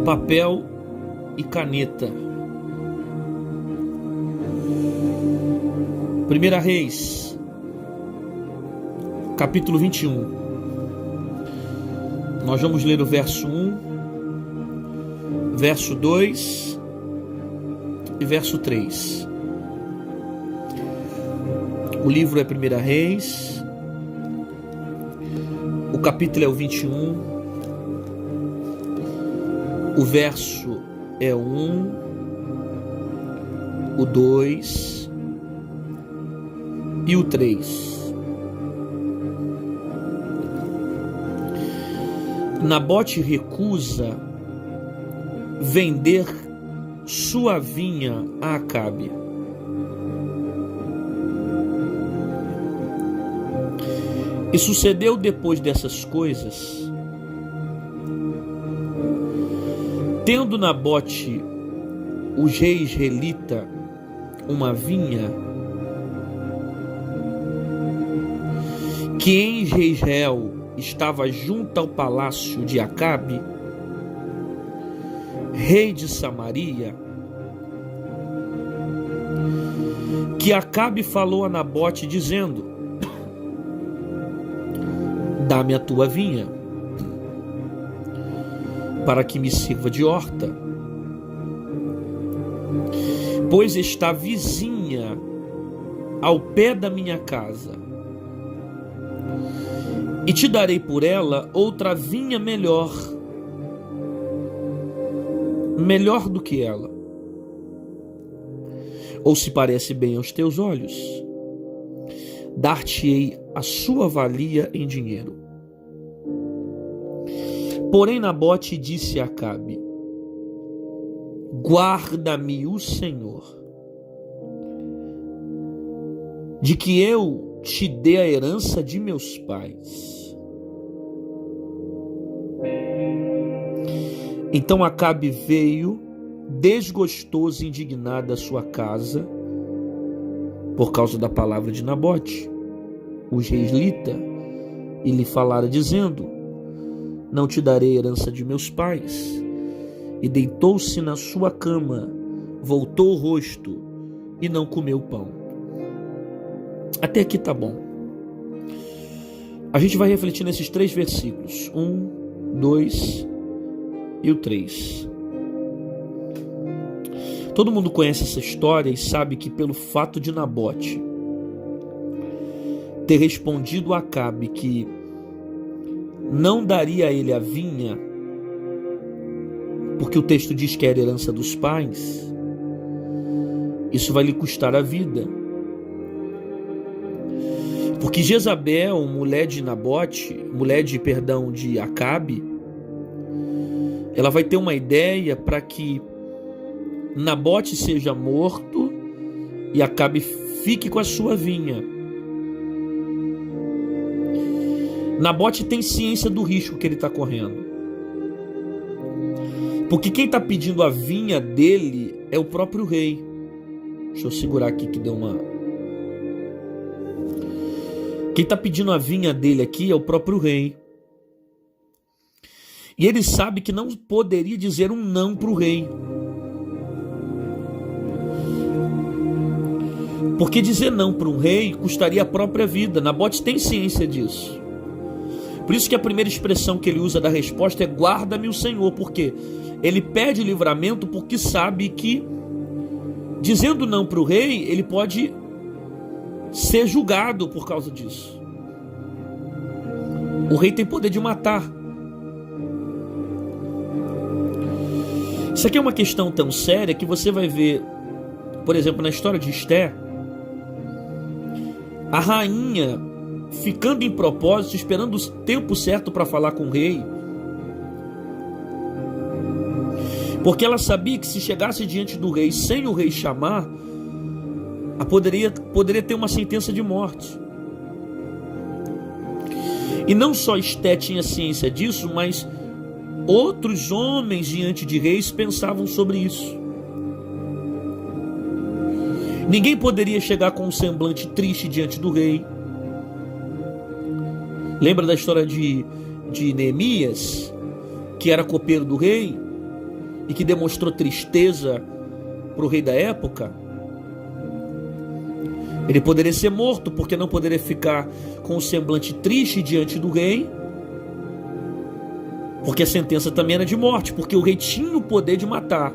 papel e caneta. 1 Reis, capítulo 21. Nós vamos ler o verso 1, verso 2 e verso 3. O livro é 1 Reis, o capítulo é o 21, o verso é o 1, o 2 e o 3. Nabote recusa vender sua vinha a Acabe. E sucedeu depois dessas coisas, tendo Nabote, o rei israelita, uma vinha que em Jezreel estava junto ao palácio de Acabe, rei de Samaria, que Acabe falou a Nabote dizendo: dá-me a tua vinha, para que me sirva de horta, pois está vizinha ao pé da minha casa, e te darei por ela outra vinha melhor do que ela. Ou se parece bem aos teus olhos, dar-te-ei a sua valia em dinheiro. Porém Nabote disse a Acabe: guarda-me o Senhor, de que eu te dê a herança de meus pais. Então Acabe veio desgostoso e indignado à sua casa por causa da palavra de Nabote, o israelita, e lhe falara dizendo: não te darei a herança de meus pais. E deitou-se na sua cama, voltou o rosto e não comeu pão. Até aqui tá bom. A gente vai refletir nesses 3 versículos, 1, 2 e o 3. Todo mundo conhece essa história e sabe que pelo fato de Nabote ter respondido a Acabe que não daria a ele a vinha, porque o texto diz que era herança dos pais, isso vai lhe custar a vida. Porque Jezabel, mulher de Acabe, ela vai ter uma ideia para que Nabote seja morto e Acabe fique com a sua vinha. Nabote tem ciência do risco que ele está correndo, porque quem está pedindo a vinha dele é o próprio rei. Deixa eu segurar aqui que deu uma... Quem está pedindo a vinha dele aqui é o próprio rei. E ele sabe que não poderia dizer um não para o rei, porque dizer não para um rei custaria a própria vida. Nabote tem ciência disso. Por isso que a primeira expressão que ele usa da resposta é guarda-me o Senhor, porque ele pede livramento porque sabe que dizendo não para o rei, ele pode ser julgado por causa disso. O rei tem poder de matar. Isso aqui é uma questão tão séria que você vai ver, por exemplo, na história de Esther, a rainha ficando em propósito, esperando o tempo certo para falar com o rei, porque ela sabia que se chegasse diante do rei sem o rei chamar, poderia ter uma sentença de morte. E não só Esté tinha ciência disso, mas outros homens diante de reis pensavam sobre isso. Ninguém poderia chegar com um semblante triste diante do rei. Lembra da história de Neemias, que era copeiro do rei? e que demonstrou tristeza para o rei da época, ele poderia ser morto, porque não poderia ficar com o semblante triste diante do rei, porque a sentença também era de morte, porque o rei tinha o poder de matar.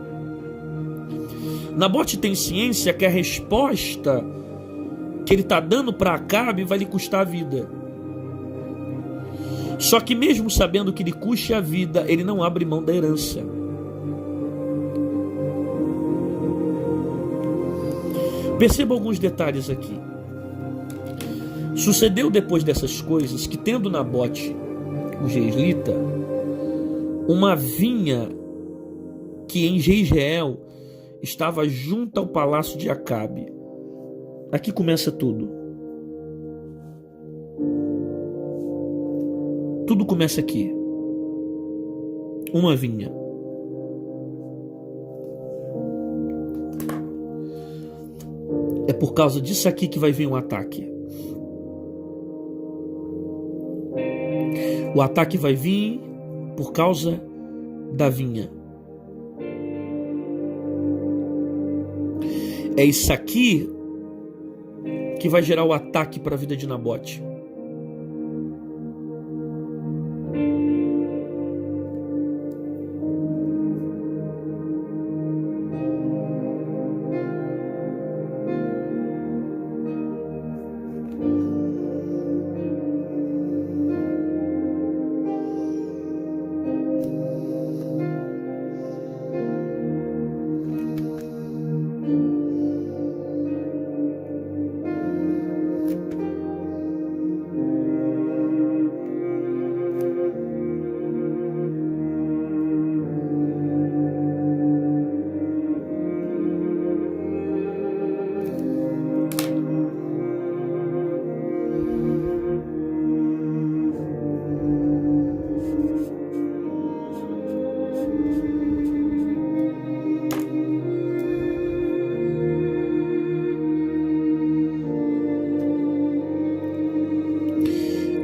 Nabote tem ciência que a resposta que ele está dando para Acabe vai lhe custar a vida. Só que mesmo sabendo que lhe custe a vida, ele não abre mão da herança. Perceba alguns detalhes aqui. Sucedeu depois dessas coisas que, tendo Nabote, o jezreelita, uma vinha que em Jezreel estava junto ao palácio de Acabe. Aqui começa tudo. Tudo começa aqui. Uma vinha. É por causa disso aqui que vai vir um ataque. O ataque vai vir por causa da vinha. É isso aqui que vai gerar o ataque para a vida de Nabote.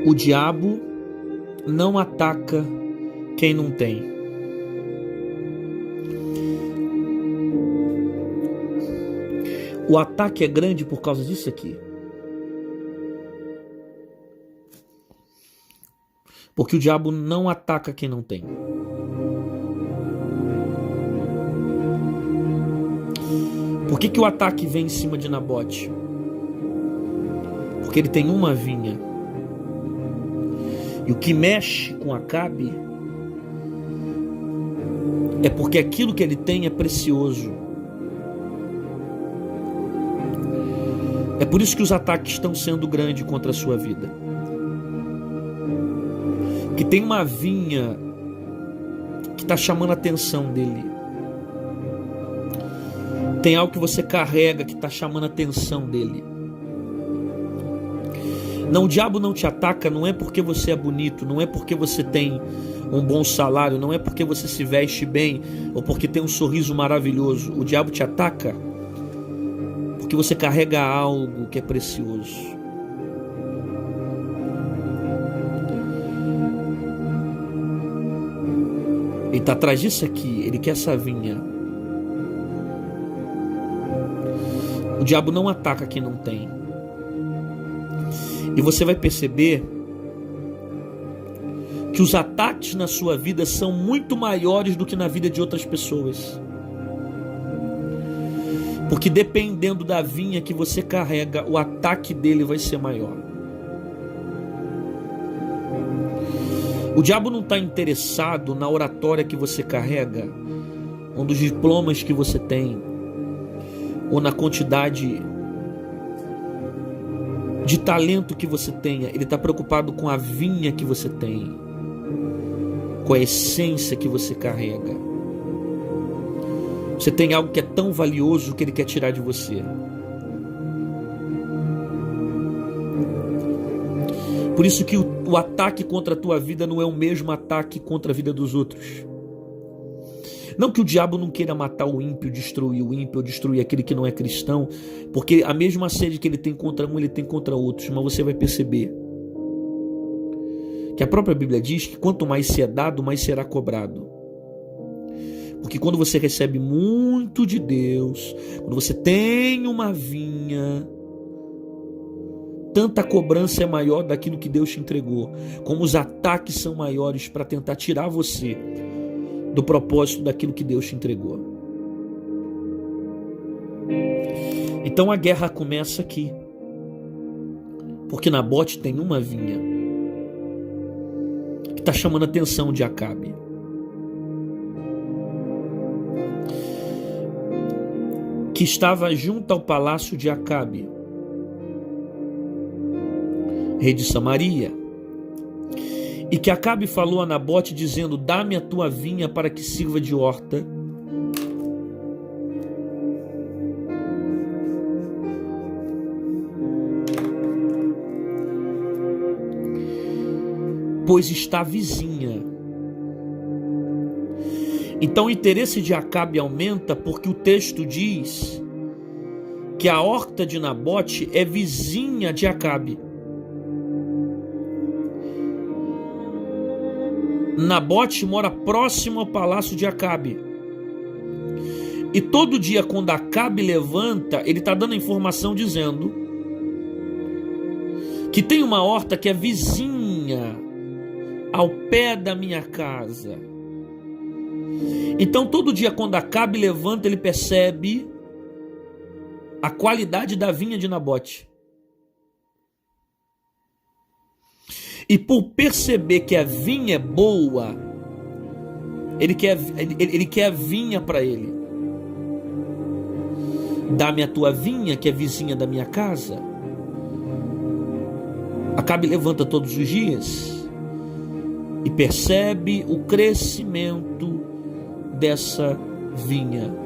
O diabo não ataca quem não tem. O ataque é grande por causa disso aqui. Porque o diabo não ataca quem não tem. Por que o ataque vem em cima de Nabote? Porque ele tem uma vinha. E o que mexe com Acabe é porque aquilo que ele tem é precioso. É por isso que os ataques estão sendo grandes contra a sua vida. Que tem uma vinha que está chamando a atenção dele. Tem algo que você carrega que está chamando a atenção dele. Não, o diabo não te ataca, não é porque você é bonito, não é porque você tem um bom salário, não é porque você se veste bem ou porque tem um sorriso maravilhoso. O diabo te ataca porque você carrega algo que é precioso. Ele está atrás disso aqui, ele quer essa vinha. O diabo não ataca quem não tem. E você vai perceber que os ataques na sua vida são muito maiores do que na vida de outras pessoas. Porque dependendo da vinha que você carrega, o ataque dele vai ser maior. O diabo não está interessado na oratória que você carrega, ou nos diplomas que você tem, ou na quantidade de talento que você tenha. Ele está preocupado com a vinha que você tem, com a essência que você carrega. Você tem algo que é tão valioso que ele quer tirar de você. Por isso que o ataque contra a tua vida não é o mesmo ataque contra a vida dos outros. Não que o diabo não queira matar o ímpio, destruir o ímpio, ou destruir aquele que não é cristão, porque a mesma sede que ele tem contra um, ele tem contra outros. Mas você vai perceber que a própria Bíblia diz que quanto mais se é dado, mais será cobrado. Porque quando você recebe muito de Deus, quando você tem uma vinha, tanta cobrança é maior daquilo que Deus te entregou, como os ataques são maiores para tentar tirar você do propósito daquilo que Deus te entregou. Então a guerra começa aqui, porque Nabote tem uma vinha que está chamando a atenção de Acabe. Que estava junto ao palácio de Acabe, rei de Samaria, e que Acabe falou a Nabote dizendo: dá-me a tua vinha para que sirva de horta, pois está vizinha. Então o interesse de Acabe aumenta, porque o texto diz que a horta de Nabote é vizinha de Acabe. Nabote mora próximo ao palácio de Acabe. E todo dia, quando Acabe levanta, ele está dando a informação dizendo que tem uma horta que é vizinha ao pé da minha casa. Então todo dia, quando Acabe levanta, ele percebe a qualidade da vinha de Nabote. E por perceber que a vinha é boa, ele quer a vinha para ele. Dá-me a tua vinha, que é vizinha da minha casa. Acabe levanta todos os dias e percebe o crescimento dessa vinha.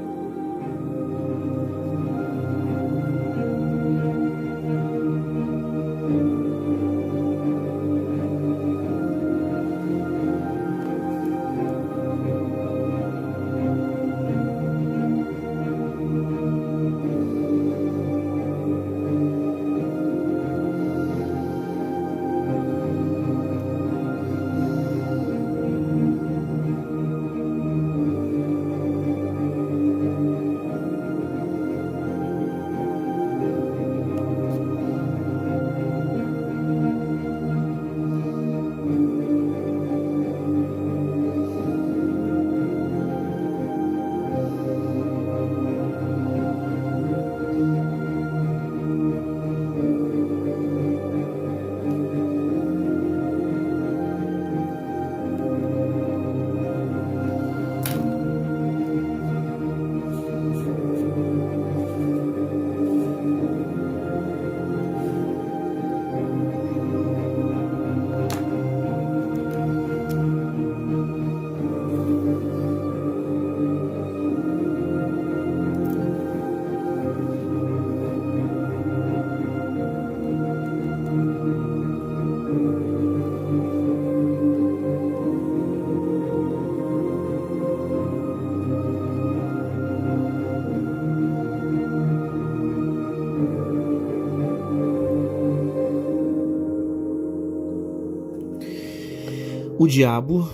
O diabo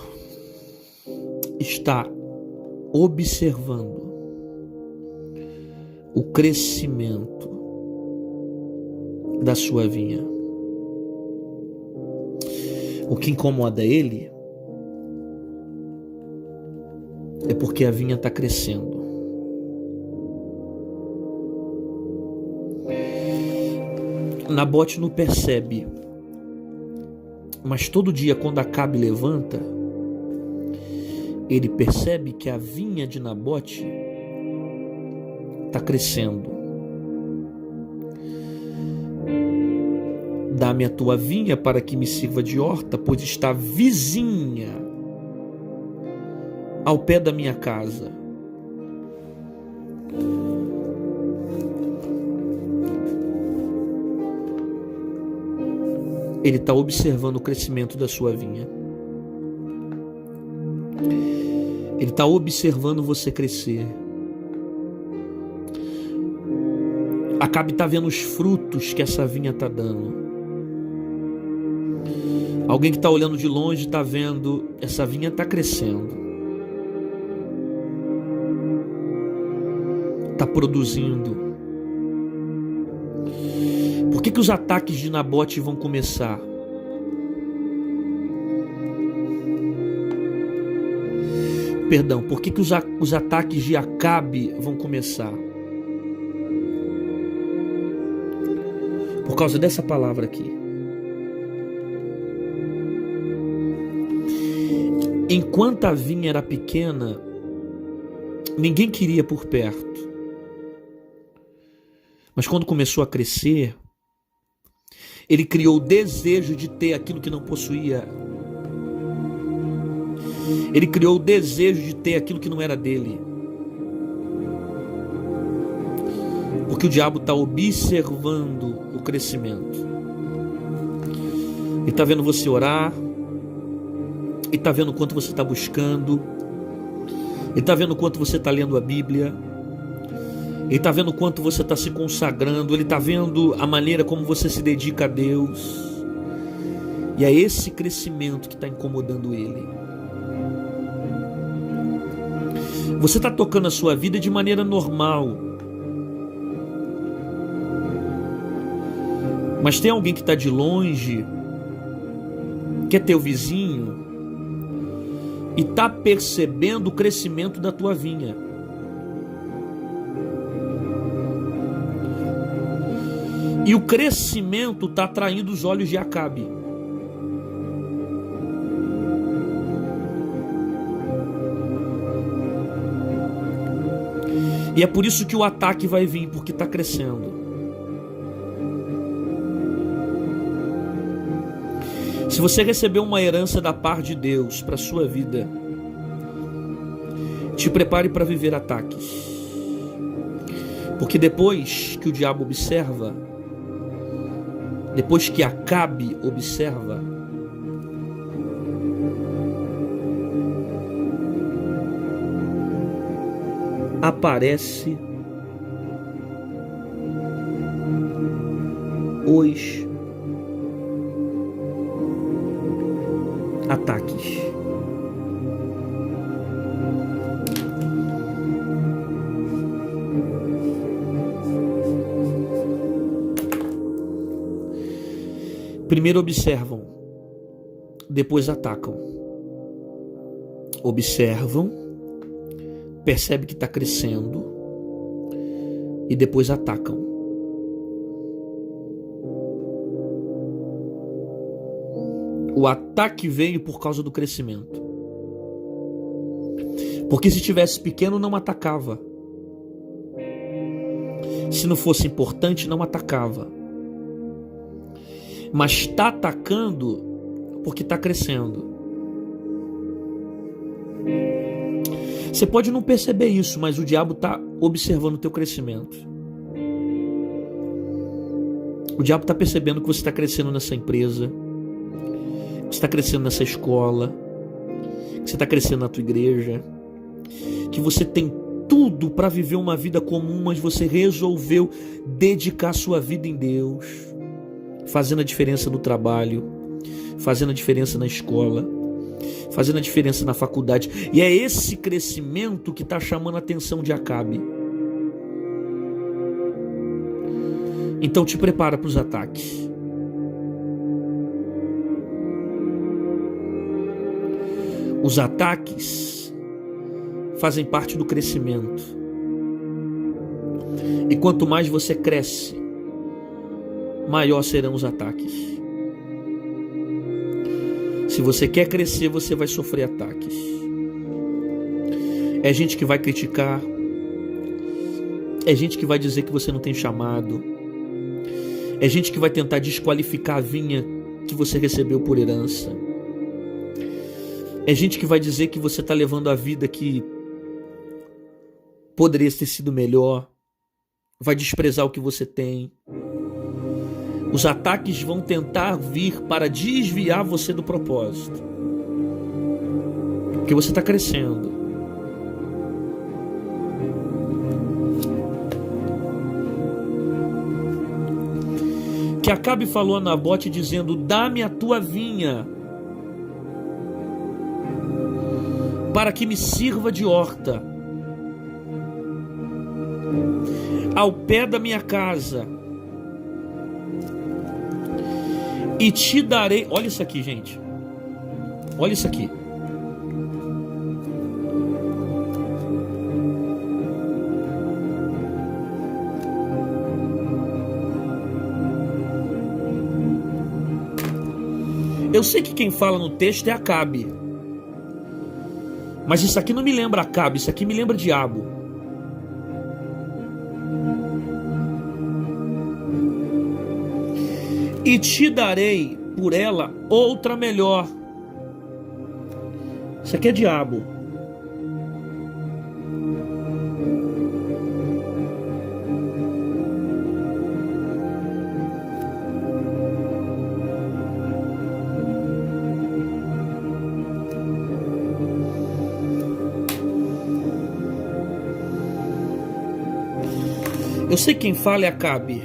está observando o crescimento da sua vinha. O que incomoda ele é porque a vinha está crescendo. Nabote não percebe, mas todo dia, quando Acabe levanta, ele percebe que a vinha de Nabote está crescendo. Dá-me a tua vinha para que me sirva de horta, pois está vizinha ao pé da minha casa. Ele está observando o crescimento da sua vinha. Ele está observando você crescer. Acabe está vendo os frutos que essa vinha está dando. Alguém que está olhando de longe está vendo, essa vinha está crescendo. está produzindo? Por que os ataques de Nabote vão começar? Perdão, por que os ataques de Acabe vão começar? Por causa dessa palavra aqui. Enquanto a vinha era pequena, ninguém queria por perto. Mas quando começou a crescer, ele criou o desejo de ter aquilo que não possuía. Ele criou o desejo de ter aquilo que não era dele. Porque o diabo está observando o crescimento. Ele está vendo você orar. Ele está vendo o quanto você está buscando. Ele está vendo o quanto você está lendo a Bíblia. Ele está vendo o quanto você está se consagrando. Ele está vendo a maneira como você se dedica a Deus. E é esse crescimento que está incomodando ele. Você está tocando a sua vida de maneira normal. Mas tem alguém que está de longe, que é teu vizinho, e está percebendo o crescimento da tua vinha. E o crescimento está atraindo os olhos de Acabe. E é por isso que o ataque vai vir, porque está crescendo. Se você recebeu uma herança da parte de Deus para a sua vida, te prepare para viver ataques. Porque depois que o diabo observa, depois que Acabe observa, aparece os ataques. Primeiro observam, depois atacam. Observam, percebe que está crescendo e depois atacam. O ataque veio por causa do crescimento. Porque se tivesse pequeno, não atacava. Se não fosse importante, não atacava. Mas está atacando porque está crescendo. Você pode não perceber isso, mas o diabo está observando o teu crescimento. O diabo está percebendo que você está crescendo nessa empresa, que você está crescendo nessa escola, que você está crescendo na tua igreja, que você tem tudo para viver uma vida comum, mas você resolveu dedicar sua vida em Deus, fazendo a diferença no trabalho, fazendo a diferença na escola, fazendo a diferença na faculdade. E é esse crescimento que está chamando a atenção de Acabe. Então te prepara para os ataques. Os ataques fazem parte do crescimento. E quanto mais você cresce, maior serão os ataques. Se você quer crescer, você vai sofrer ataques. É gente que vai criticar. É gente que vai dizer que você não tem chamado. É gente que vai tentar desqualificar a vinha que você recebeu por herança. É gente que vai dizer que você está levando a vida que poderia ter sido melhor. Vai desprezar o que você tem. Os ataques vão tentar vir para desviar você do propósito. Porque você está crescendo. Que Acabe falou a Nabote dizendo: dá-me a tua vinha, para que me sirva de horta. ao pé da minha casa, e te darei. Olha isso aqui, gente. Olha isso aqui. Eu sei que quem fala no texto é Acabe, mas isso aqui não me lembra Acabe, isso aqui me lembra diabo. E te darei por ela outra melhor. Isso aqui é diabo. Eu sei que quem fala é Acabe,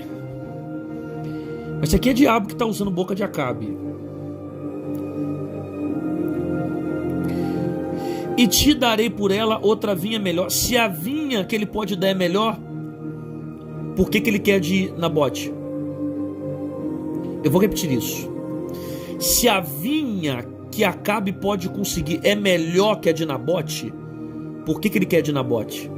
mas isso aqui é diabo que está usando boca de Acabe. E te darei por ela outra vinha melhor. Se a vinha que ele pode dar é melhor, por que ele quer de Nabote? Eu vou repetir isso. Se a vinha que Acabe pode conseguir é melhor que a de Nabote, por que ele quer de Nabote?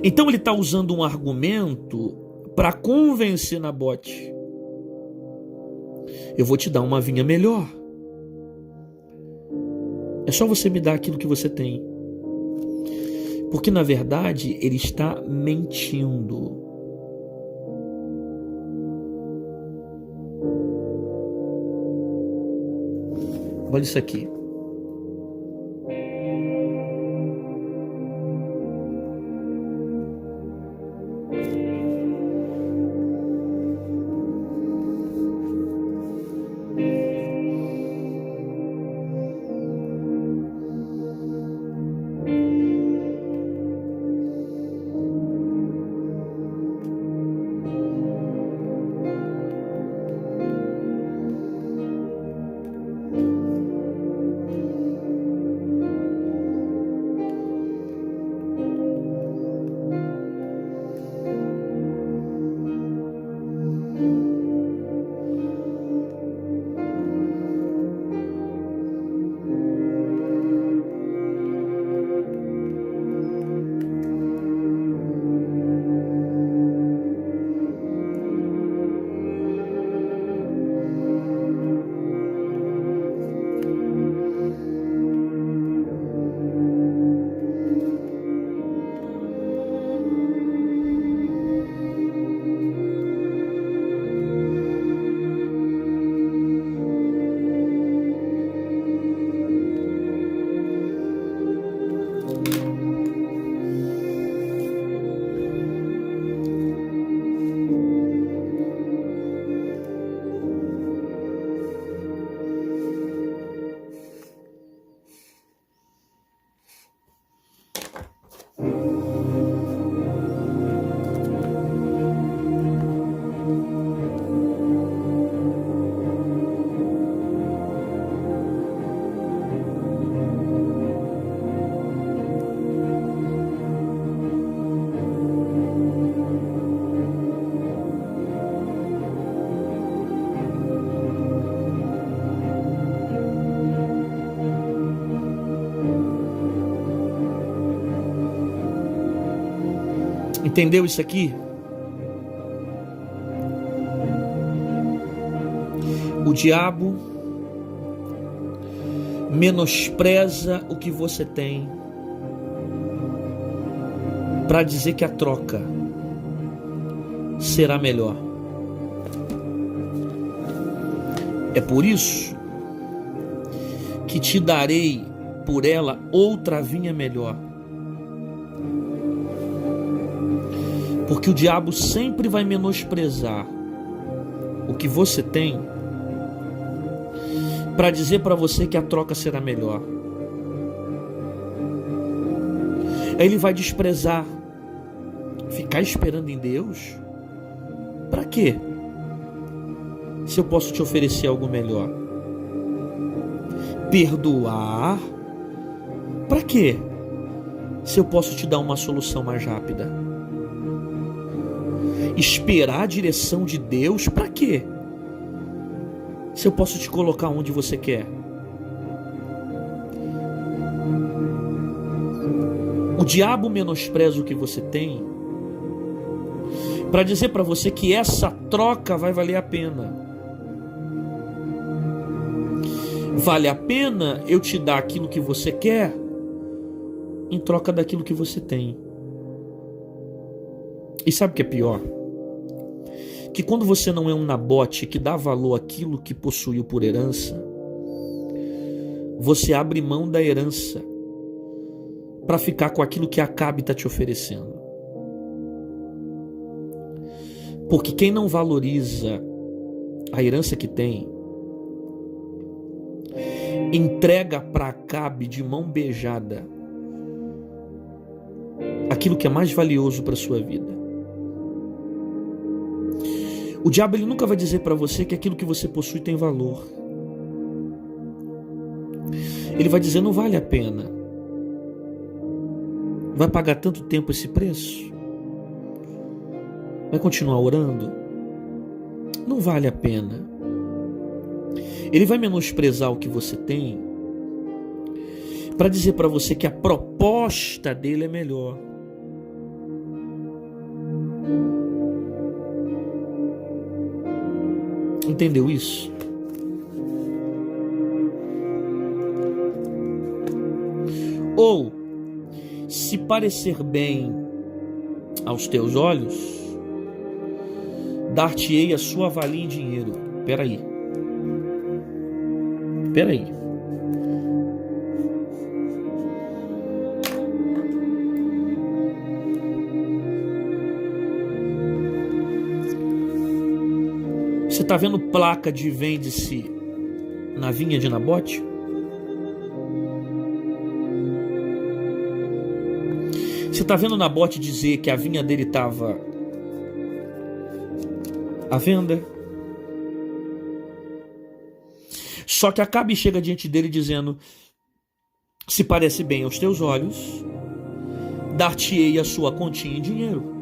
Então ele está usando um argumento para convencer Nabote. Eu vou te dar uma vinha melhor. É só você me dar aquilo que você tem. Porque na verdade ele está mentindo. Olha isso aqui. Entendeu isso aqui? O diabo menospreza o que você tem para dizer que a troca será melhor. É por isso que te darei por ela outra vinha melhor. Porque o diabo sempre vai menosprezar o que você tem para dizer para você que a troca será melhor. Aí ele vai desprezar. Ficar esperando em Deus? Para quê? Se eu posso te oferecer algo melhor. Perdoar? Para quê? se eu posso te dar uma solução mais rápida? Esperar a direção de Deus para quê? Se eu posso te colocar onde você quer. O diabo menospreza o que você tem para dizer para você que essa troca vai valer a pena. Vale a pena eu te dar aquilo que você quer em troca daquilo que você tem. E sabe o que é pior? Que quando você não é um Nabote que dá valor àquilo que possuiu por herança, você abre mão da herança para ficar com aquilo que Acabe está te oferecendo. Porque quem não valoriza a herança que tem, entrega para Acabe de mão beijada aquilo que é mais valioso para sua vida. O diabo ele nunca vai dizer para você que aquilo que você possui tem valor. Ele vai dizer, não vale a pena. Vai pagar tanto tempo esse preço? Vai continuar orando? Não vale a pena. Ele vai menosprezar o que você tem para dizer para você que a proposta dele é melhor. Entendeu isso? Ou, se parecer bem aos teus olhos, dar-te-ei a sua valia em dinheiro. Peraí. Você está vendo placa de vende-se na vinha de Nabote? Você está vendo Nabote dizer que a vinha dele estava à venda? Só que Acabe chega diante dele dizendo, se parece bem aos teus olhos, dar-te-ei a sua continha em dinheiro.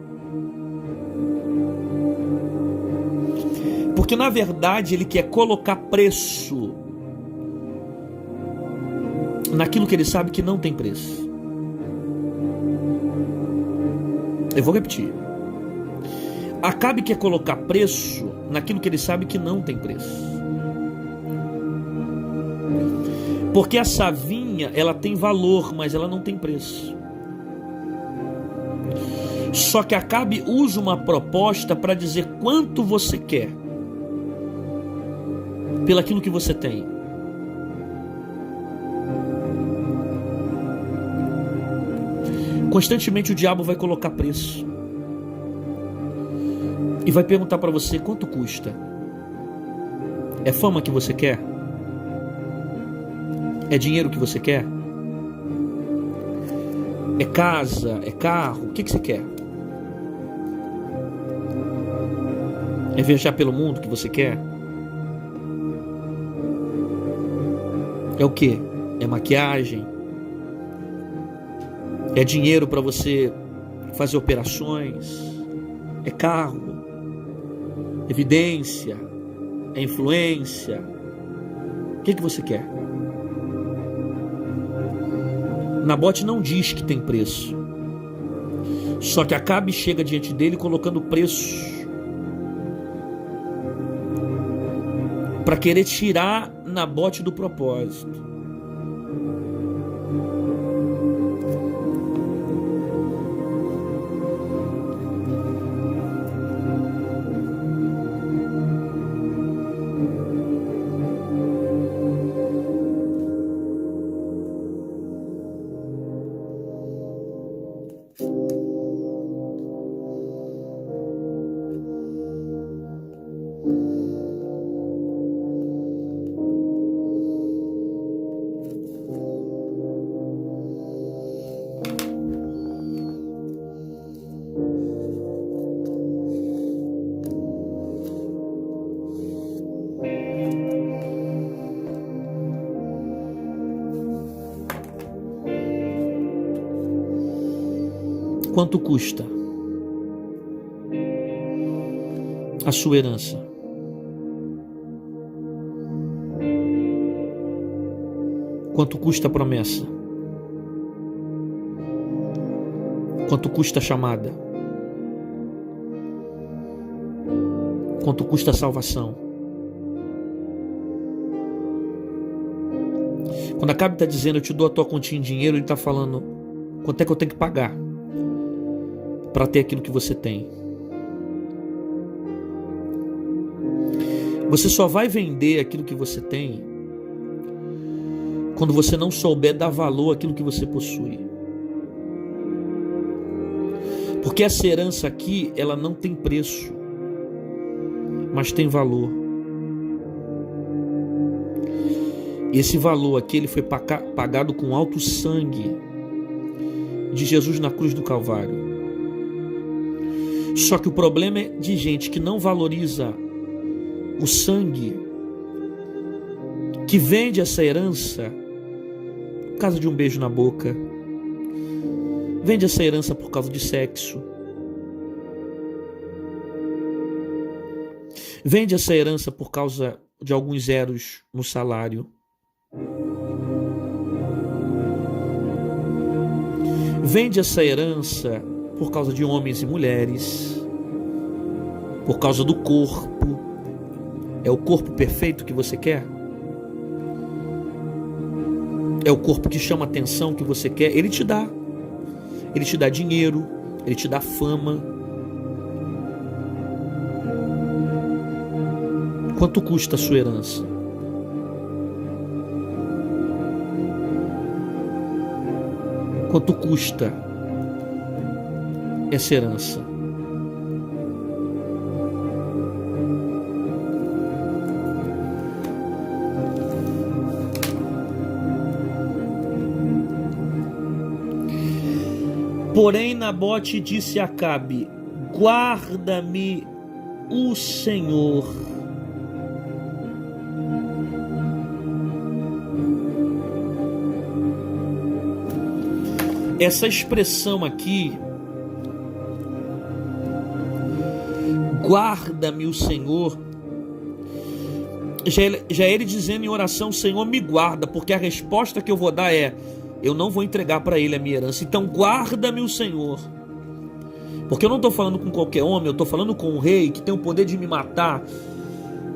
Porque na verdade ele quer colocar preço naquilo que ele sabe que não tem preço. Eu vou repetir. Acabe quer colocar preço naquilo que ele sabe que não tem preço. Porque essa vinha, ela tem valor, mas ela não tem preço. Só que Acabe usa uma proposta para dizer quanto você quer pelaquilo que você tem. Constantemente o diabo vai colocar preço e vai perguntar para você quanto custa. É fama que você quer? É dinheiro que você quer? É casa? É carro? O que você quer? É viajar pelo mundo que você quer? É o quê? É maquiagem? É dinheiro para você fazer operações? É carro? Evidência? É influência? O que você quer? Nabote não diz que tem preço. Só que Acabe chega diante dele colocando preço para querer tirar Nabote do propósito. Quanto custa a sua herança? Quanto custa a promessa? Quanto custa a chamada? Quanto custa a salvação? Quando Acabe está dizendo, eu te dou a tua continha em dinheiro, ele está falando, quanto é que eu tenho que pagar para ter aquilo que você tem? Você só vai vender aquilo que você tem quando você não souber dar valor àquilo que você possui. Porque essa herança aqui, ela não tem preço, mas tem valor. Esse valor aqui, ele foi pagado com alto sangue de Jesus na cruz do Calvário. Só que o problema é de gente que não valoriza o sangue, que vende essa herança por causa de um beijo na boca, vende essa herança por causa de sexo, vende essa herança por causa de alguns zeros no salário, vende essa herança por causa de homens e mulheres, por causa do corpo. É o corpo perfeito que você quer? É o corpo que chama a atenção que você quer? Ele te dá. Ele te dá dinheiro, ele te dá fama. Quanto custa a sua herança? Quanto custa essa herança? Porém, Nabote disse a Acabe: guarda-me o Senhor. Essa expressão aqui, guarda-me o Senhor, já é ele dizendo em oração: Senhor, me guarda, porque a resposta que eu vou dar é: eu não vou entregar para ele a minha herança. Então guarda-me o Senhor. Porque eu não estou falando com qualquer homem, eu estou falando com um rei que tem o poder de me matar.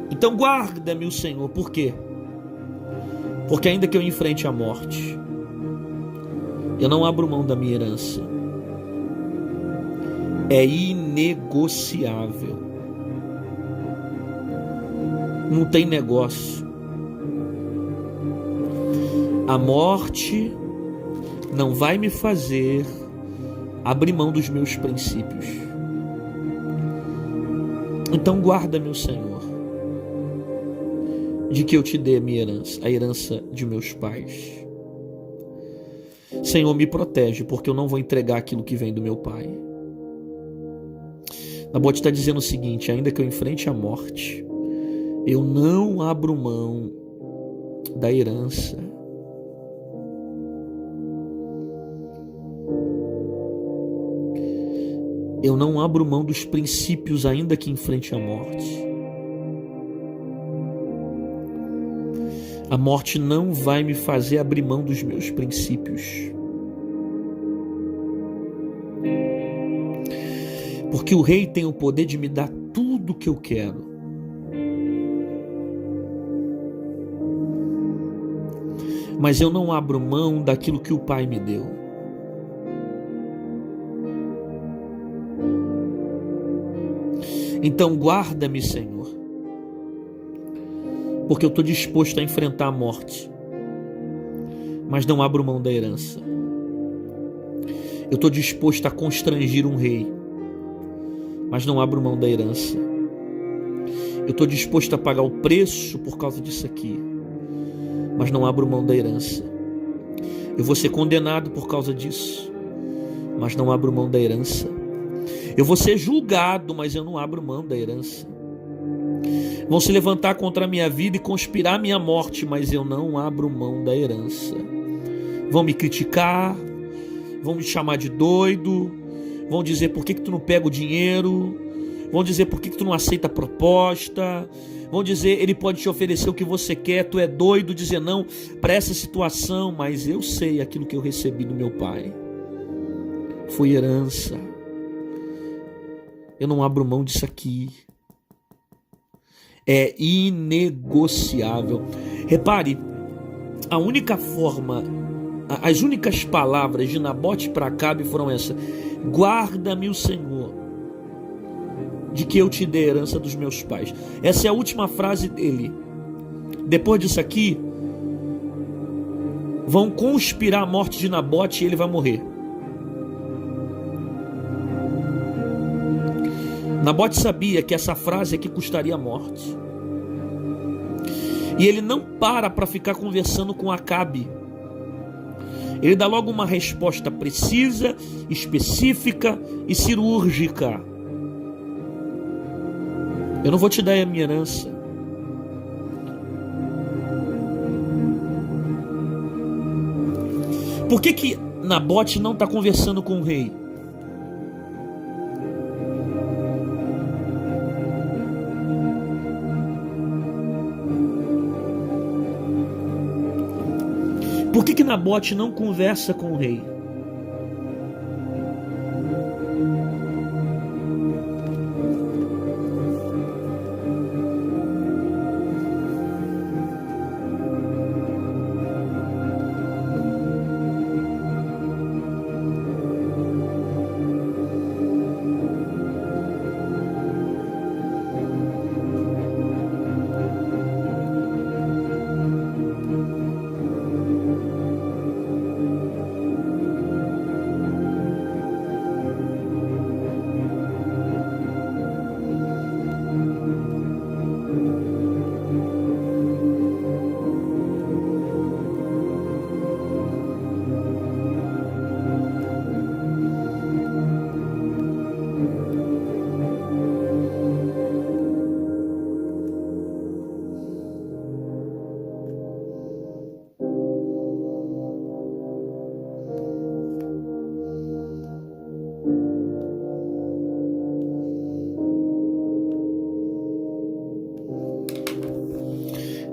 Então guarda-me o Senhor. Por quê? Porque ainda que eu enfrente a morte, eu não abro mão da minha herança. É inegociável. Não tem negócio. A morte não vai me fazer abrir mão dos meus princípios. Então guarda-me o Senhor, de que eu te dê a minha herança, a herança de meus pais. Senhor, me protege, porque eu não vou entregar aquilo que vem do meu pai. Nabote está dizendo o seguinte: ainda que eu enfrente a morte, eu não abro mão da herança. Eu não abro mão dos princípios, ainda que enfrente a morte. A morte não vai me fazer abrir mão dos meus princípios. Porque o rei tem o poder de me dar tudo o que eu quero. Mas eu não abro mão daquilo que o pai me deu. Então guarda-me, Senhor, porque eu estou disposto a enfrentar a morte, mas não abro mão da herança. Eu estou disposto a constrangir um rei, mas não abro mão da herança. Eu estou disposto a pagar o preço por causa disso aqui, mas não abro mão da herança. Eu vou ser condenado por causa disso, mas não abro mão da herança. Eu vou ser julgado, mas eu não abro mão da herança. Vão se levantar contra a minha vida e conspirar a minha morte, mas eu não abro mão da herança. Vão me criticar, vão me chamar de doido, vão dizer por que tu não pega o dinheiro, vão dizer por que tu não aceita a proposta, vão dizer ele pode te oferecer o que você quer, tu é doido dizer não para essa situação, mas eu sei aquilo que eu recebi do meu pai, foi herança, eu não abro mão disso aqui, é inegociável. Repare, a única forma, as únicas palavras de Nabote para Acabe foram essas: guarda-me o Senhor, de que eu te dê a herança dos meus pais. Essa é a última frase dele. Depois disso aqui, vão conspirar a morte de Nabote e ele vai morrer. Nabote sabia que essa frase aqui custaria a morte. E ele não para ficar conversando com Acabe. Ele dá logo uma resposta precisa, específica e cirúrgica. Eu não vou te dar a minha herança. Por que Nabote não está conversando com o rei? Por que Nabote não conversa com o rei?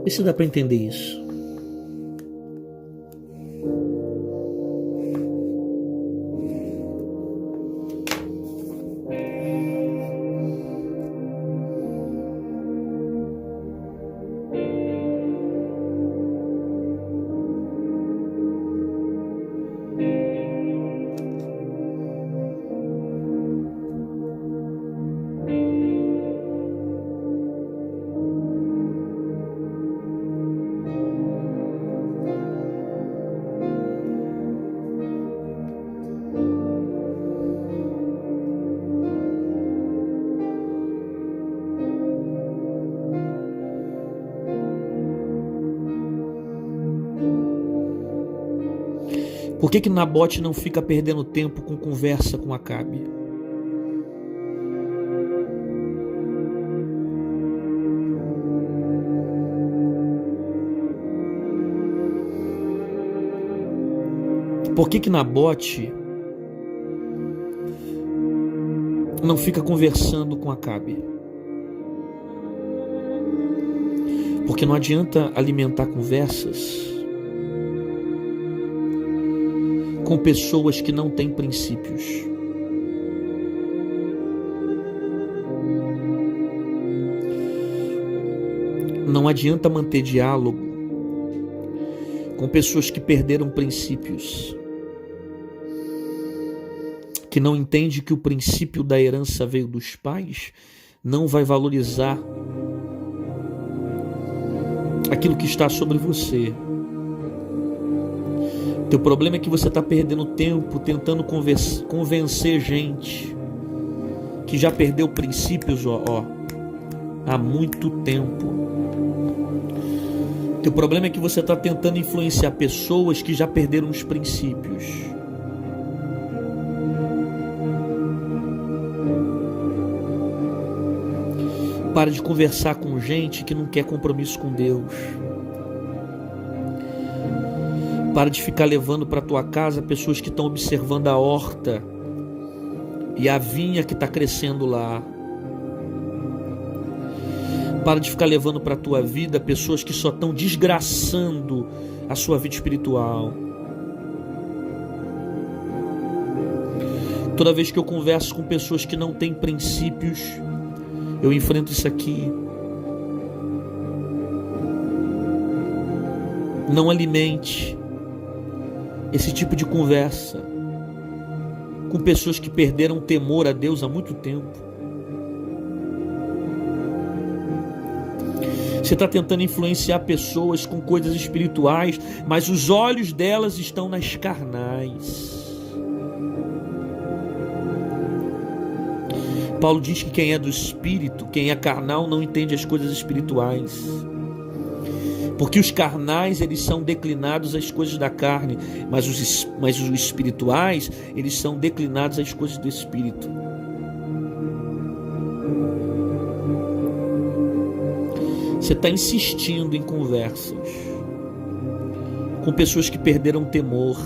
Vê se dá para entender isso. Por que Nabote não fica perdendo tempo com conversa com Acabe? Por que Nabote não fica conversando com Acabe? Porque não adianta alimentar conversas com pessoas que não têm princípios. Não adianta manter diálogo com pessoas que perderam princípios, que não entende que o princípio da herança veio dos pais, não vai valorizar aquilo que está sobre você. Teu problema é que você está perdendo tempo tentando convencer gente que já perdeu princípios há muito tempo. Teu problema é que você está tentando influenciar pessoas que já perderam os princípios. Para de conversar com gente que não quer compromisso com Deus. Para de ficar levando para tua casa pessoas que estão observando a horta e a vinha que está crescendo lá. Para de ficar levando para a tua vida pessoas que só estão desgraçando a sua vida espiritual. Toda vez que eu converso com pessoas que não têm princípios, eu enfrento isso aqui. Não alimente esse tipo de conversa com pessoas que perderam temor a Deus há muito tempo. Você está tentando influenciar pessoas com coisas espirituais, mas os olhos delas estão nas carnais. Paulo diz que quem é do Espírito, quem é carnal, não entende as coisas espirituais. Porque os carnais, eles são declinados às coisas da carne, mas os espirituais, eles são declinados às coisas do Espírito. Você está insistindo em conversas com pessoas que perderam temor,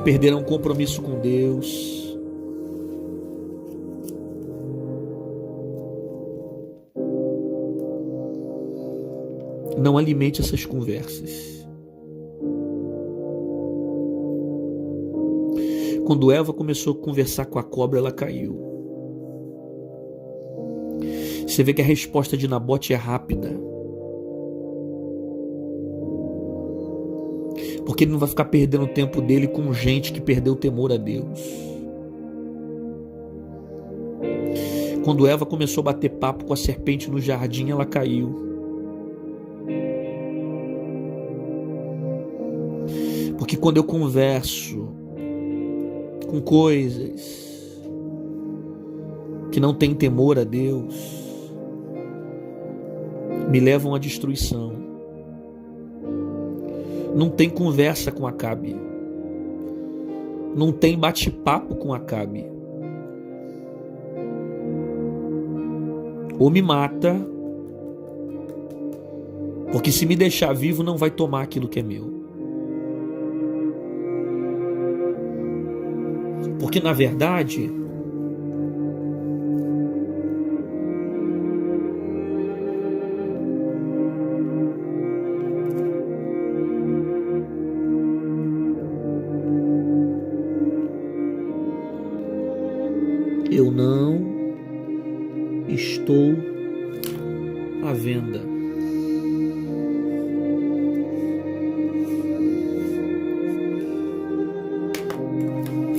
perderam compromisso com Deus. Não alimente essas conversas. Quando Eva começou a conversar com a cobra, ela caiu. Você vê que a resposta de Nabote é rápida. Porque ele não vai ficar perdendo o tempo dele com gente que perdeu o temor a Deus. Quando Eva começou a bater papo com a serpente no jardim, ela caiu. Porque quando eu converso com coisas que não têm temor a Deus, me levam à destruição. Não tem conversa com Acabe. Não tem bate-papo com Acabe. Ou me mata, porque se me deixar vivo não vai tomar aquilo que é meu. Porque na verdade, eu não estou à venda.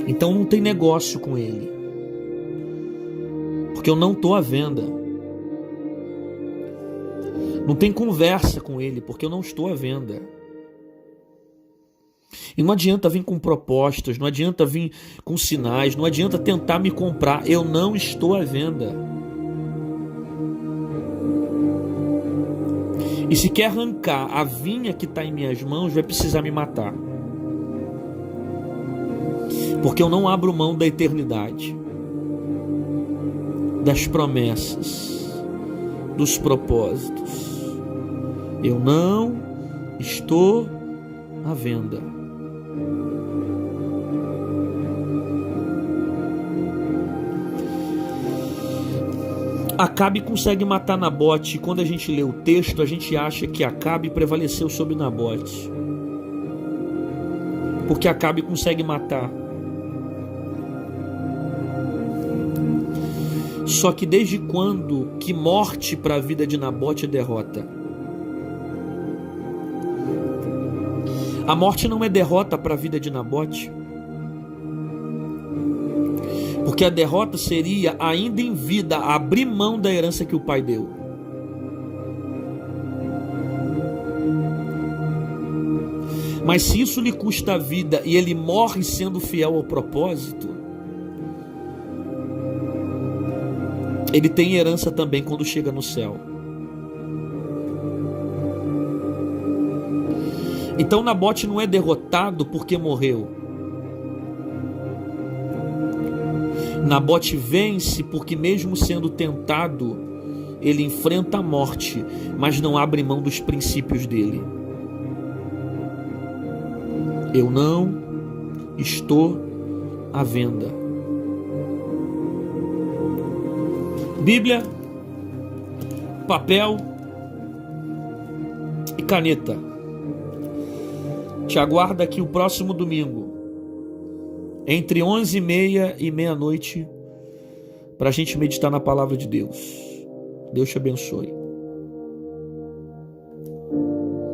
Então não tem negócio com ele, porque eu não estou à venda. Não tem conversa com ele, porque eu não estou à venda. E não adianta vir com propostas, não adianta vir com sinais, não adianta tentar me comprar. Eu não estou à venda. E se quer arrancar a vinha que está em minhas mãos, vai precisar me matar. Porque eu não abro mão da eternidade, das promessas, dos propósitos. Eu não estou à venda. Acabe consegue matar Nabote. E quando a gente lê o texto, a gente acha que Acabe prevaleceu sobre Nabote, porque Acabe consegue matar. Só que desde quando que morte para a vida de Nabote é derrota? A morte não é derrota para a vida de Nabote, porque a derrota seria, ainda em vida, abrir mão da herança que o pai deu. Mas se isso lhe custa a vida e ele morre sendo fiel ao propósito, ele tem herança também quando chega no céu. Então Nabote não é derrotado porque morreu. Nabote vence porque, mesmo sendo tentado, ele enfrenta a morte, mas não abre mão dos princípios dele. Eu não estou à venda. Bíblia, papel e caneta. Te aguardo aqui o próximo domingo, entre 11h30 e meia-noite, para a gente meditar na palavra de Deus. Deus te abençoe.